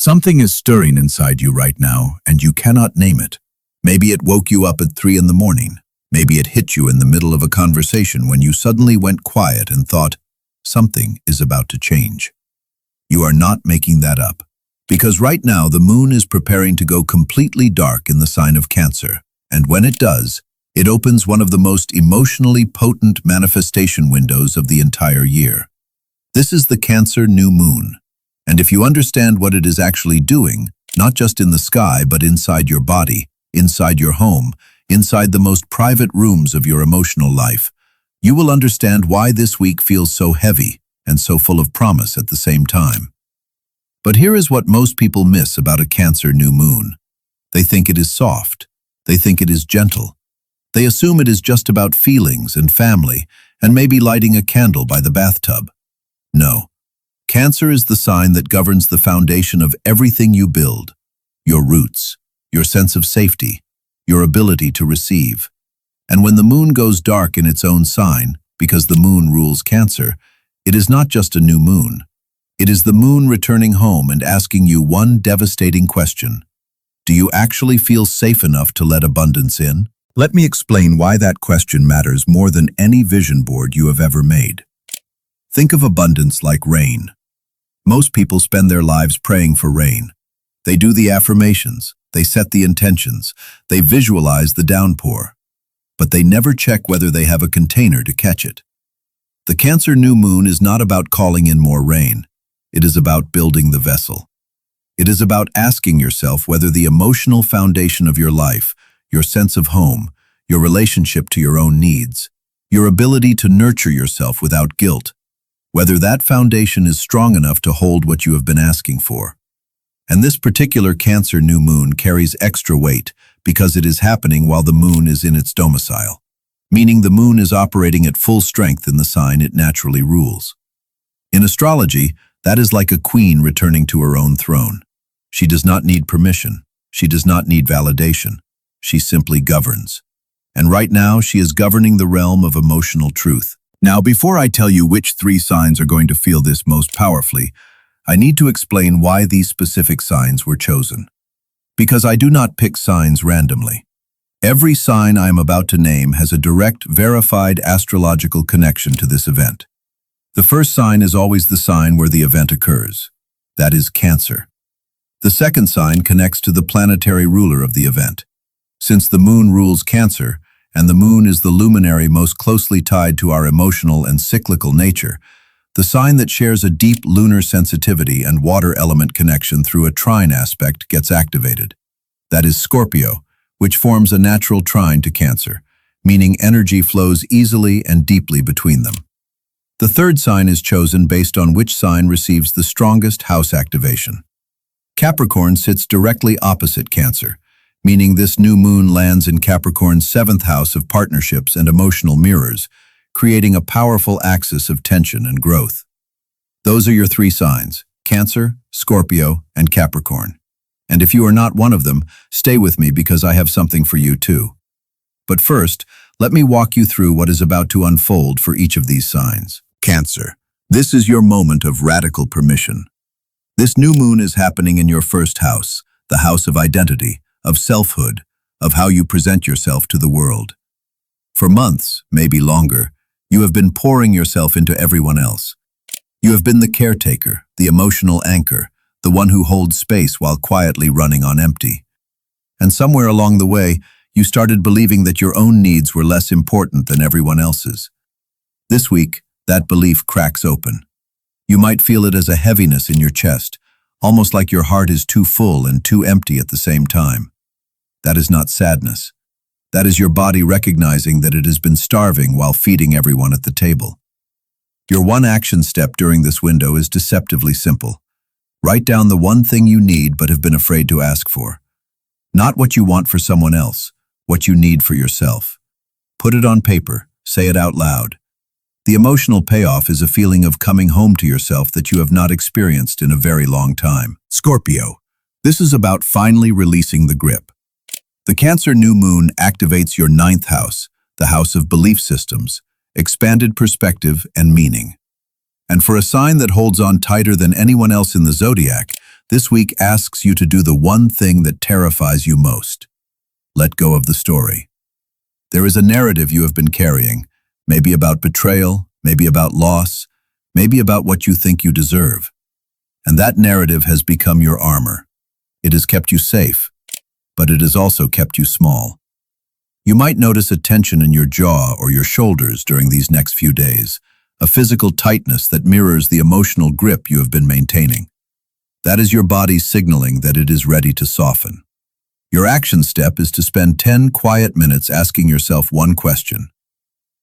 Something is stirring inside you right now, and you cannot name it. Maybe it woke you up at 3 in the morning. Maybe it hit you in the middle of a conversation when you suddenly went quiet and thought, something is about to change. You are not making that up. Because right now the moon is preparing to go completely dark in the sign of Cancer. And when it does, it opens one of the most emotionally potent manifestation windows of the entire year. This is the Cancer new moon. And if you understand what it is actually doing, not just in the sky, but inside your body, inside your home, inside the most private rooms of your emotional life, you will understand why this week feels so heavy and so full of promise at the same time. But here is what most people miss about a Cancer new moon. They think it is soft. They think it is gentle. They assume it is just about feelings and family and maybe lighting a candle by the bathtub. No. Cancer is the sign that governs the foundation of everything you build. Your roots, your sense of safety, your ability to receive. And when the moon goes dark in its own sign, because the moon rules Cancer, it is not just a new moon. It is the moon returning home and asking you one devastating question. Do you actually feel safe enough to let abundance in? Let me explain why that question matters more than any vision board you have ever made. Think of abundance like rain. Most people spend their lives praying for rain. They do the affirmations, they set the intentions, they visualize the downpour. But they never check whether they have a container to catch it. The Cancer new moon is not about calling in more rain. It is about building the vessel. It is about asking yourself whether the emotional foundation of your life, your sense of home, your relationship to your own needs, your ability to nurture yourself without guilt, whether that foundation is strong enough to hold what you have been asking for. And this particular Cancer new moon carries extra weight because it is happening while the moon is in its domicile, meaning the moon is operating at full strength in the sign it naturally rules. In astrology, that is like a queen returning to her own throne. She does not need permission. She does not need validation. She simply governs. And right now, she is governing the realm of emotional truth. Now, before I tell you which 3 signs are going to feel this most powerfully, I need to explain why these specific signs were chosen. Because I do not pick signs randomly. Every sign I am about to name has a direct, verified astrological connection to this event. The first sign is always the sign where the event occurs. That is Cancer. The second sign connects to the planetary ruler of the event. Since the moon rules Cancer, and the moon is the luminary most closely tied to our emotional and cyclical nature, the sign that shares a deep lunar sensitivity and water element connection through a trine aspect gets activated. That is Scorpio, which forms a natural trine to Cancer, meaning energy flows easily and deeply between them. The third sign is chosen based on which sign receives the strongest house activation. Capricorn sits directly opposite Cancer, meaning this new moon lands in Capricorn's 7th house of partnerships and emotional mirrors, creating a powerful axis of tension and growth. Those are your 3 signs: Cancer, Scorpio, and Capricorn. And if you are not one of them, stay with me because I have something for you too. But first, let me walk you through what is about to unfold for each of these signs. Cancer, this is your moment of radical permission. This new moon is happening in your 1st house, the house of identity, of selfhood, of how you present yourself to the world. For months, maybe longer, you have been pouring yourself into everyone else. You have been the caretaker, the emotional anchor, the one who holds space while quietly running on empty. And somewhere along the way, you started believing that your own needs were less important than everyone else's. This week, that belief cracks open. You might feel it as a heaviness in your chest, almost like your heart is too full and too empty at the same time. That is not sadness. That is your body recognizing that it has been starving while feeding everyone at the table. Your one action step during this window is deceptively simple. Write down the one thing you need but have been afraid to ask for. Not what you want for someone else, what you need for yourself. Put it on paper, say it out loud. The emotional payoff is a feeling of coming home to yourself that you have not experienced in a very long time. Scorpio, this is about finally releasing the grip. The Cancer new moon activates your 9th house, the house of belief systems, expanded perspective and meaning. And for a sign that holds on tighter than anyone else in the zodiac, this week asks you to do the one thing that terrifies you most. Let go of the story. There is a narrative you have been carrying, maybe about betrayal, maybe about loss, maybe about what you think you deserve. And that narrative has become your armor. It has kept you safe, but it has also kept you small. You might notice a tension in your jaw or your shoulders during these next few days, a physical tightness that mirrors the emotional grip you have been maintaining. That is your body signaling that it is ready to soften. Your action step is to spend 10 quiet minutes asking yourself one question.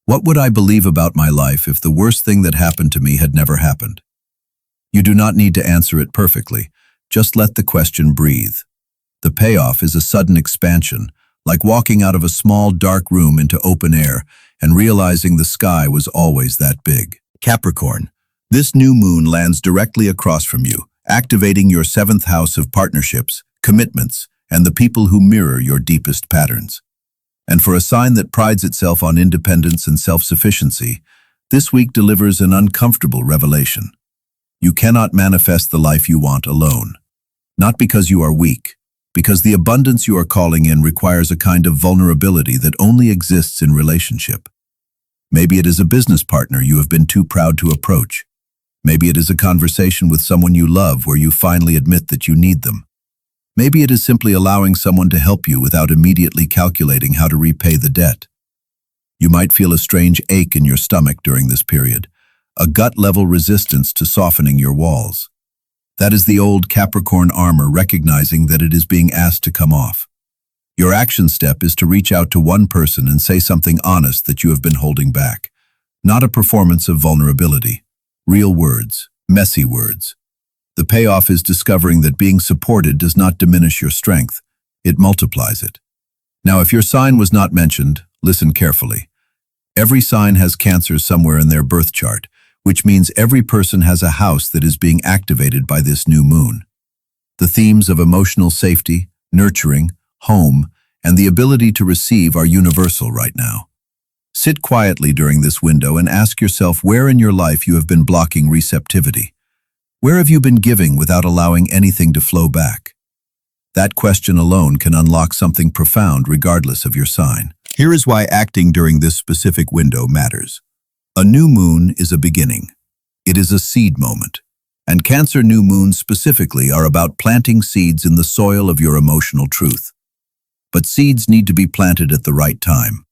What would I believe about my life if the worst thing that happened to me had never happened? You do not need to answer it perfectly. Just let the question breathe. The payoff is a sudden expansion, like walking out of a small, dark room into open air and realizing the sky was always that big. Capricorn, this new moon lands directly across from you, activating your 7th house of partnerships, commitments, and the people who mirror your deepest patterns. And for a sign that prides itself on independence and self-sufficiency, this week delivers an uncomfortable revelation. You cannot manifest the life you want alone. Not because you are weak, because the abundance you are calling in requires a kind of vulnerability that only exists in relationship. Maybe it is a business partner you have been too proud to approach. Maybe it is a conversation with someone you love where you finally admit that you need them. Maybe it is simply allowing someone to help you without immediately calculating how to repay the debt. You might feel a strange ache in your stomach during this period, a gut-level resistance to softening your walls. That is the old Capricorn armor recognizing that it is being asked to come off. Your action step is to reach out to one person and say something honest that you have been holding back. Not a performance of vulnerability. Real words, messy words. The payoff is discovering that being supported does not diminish your strength, it multiplies it. Now, if your sign was not mentioned, listen carefully. Every sign has Cancer somewhere in their birth chart, which means every person has a house that is being activated by this new moon. The themes of emotional safety, nurturing, home, and the ability to receive are universal right now. Sit quietly during this window and ask yourself where in your life you have been blocking receptivity. Where have you been giving without allowing anything to flow back? That question alone can unlock something profound regardless of your sign. Here is why acting during this specific window matters. A new moon is a beginning. It is a seed moment. And Cancer new moons specifically are about planting seeds in the soil of your emotional truth. But seeds need to be planted at the right time.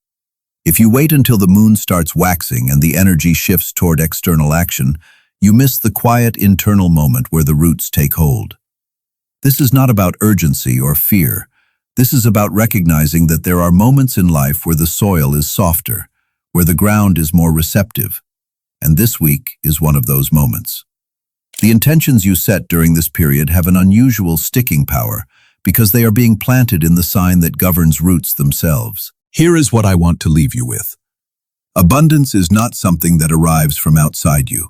If you wait until the moon starts waxing and the energy shifts toward external action, you miss the quiet internal moment where the roots take hold. This is not about urgency or fear. This is about recognizing that there are moments in life where the soil is softer, where the ground is more receptive. And this week is one of those moments. The intentions you set during this period have an unusual sticking power because they are being planted in the sign that governs roots themselves. Here is what I want to leave you with. Abundance is not something that arrives from outside you.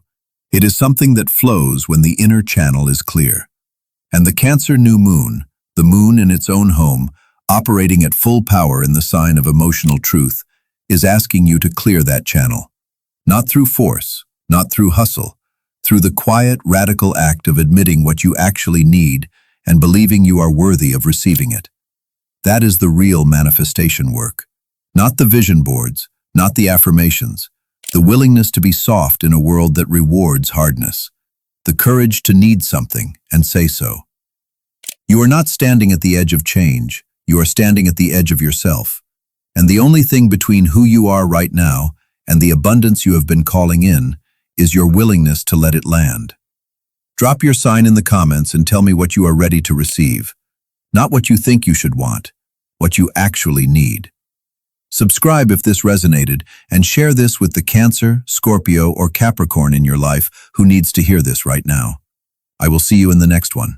It is something that flows when the inner channel is clear. And the Cancer new moon, the moon in its own home, operating at full power in the sign of emotional truth, is asking you to clear that channel. Not through force, not through hustle, through the quiet, radical act of admitting what you actually need and believing you are worthy of receiving it. That is the real manifestation work. Not the vision boards, not the affirmations, the willingness to be soft in a world that rewards hardness, the courage to need something and say so. You are not standing at the edge of change, you are standing at the edge of yourself. And the only thing between who you are right now and the abundance you have been calling in is your willingness to let it land. Drop your sign in the comments and tell me what you are ready to receive. Not what you think you should want, what you actually need. Subscribe if this resonated and share this with the Cancer, Scorpio, or Capricorn in your life who needs to hear this right now. I will see you in the next one.